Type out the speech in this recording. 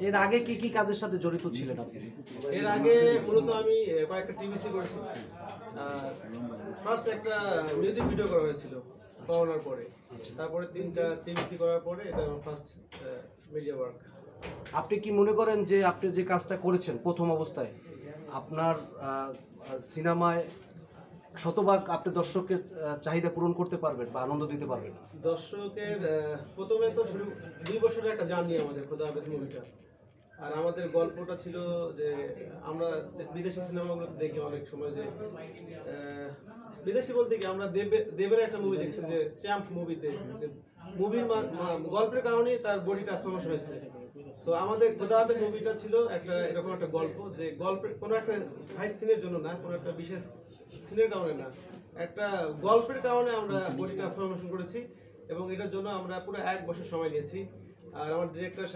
এর আগে কি কি কাজের সাথে জড়িত ছিলেন আপনি? এর আগে মূলত আমি কয়েকটা টিভিসি করেছি। ফার্স্ট একটা মিউজিক ভিডিও করা হয়েছিল করোনার পরে, তারপরে 3টা টিভিসি করার পরে এটা আমার ফার্স্ট মিডিয়া ওয়ার্ক। আপনি কি মনে করেন যে আপনি যে কাজটা করেছেন প্রথম অবস্থায় আপনার সিনেমায় শতভাগ আপনি দর্শকের চাহিদা পূরণ করতে পারবেন বা আনন্দ দিতে পারবেন? দর্শকের প্রথমে তো শুরু 2 বছরের একটা জার্নি আমাদের খোদা হাফেজ মুভিটা। আর আমাদের গল্পটা ছিল যে আমরা বিদেশি সিনেমাগুলো দেখি অনেক সময় যে বিদেশি বলতে কি আমরা দেবের একটা মুভি দেখছি যে চ্যাম্প মুভিতে, যে মুভির গল্পের কারণে তার বডি ট্রান্সফরমেশন হয়েছে। তো আমাদের খোদা হাফেজ মুভিটা ছিল একটা এরকম একটা গল্প, যে গল্পের কোনো একটা ফাইট সিনের জন্য না, কোনো একটা বিশেষ সিনের কারণে না, একটা গল্পের কারণে আমরা বডি ট্রান্সফরমেশন করেছি এবং এটার জন্য আমরা পুরো 1 বছর সময় নিয়েছি। আর আমার ডিরেক্টর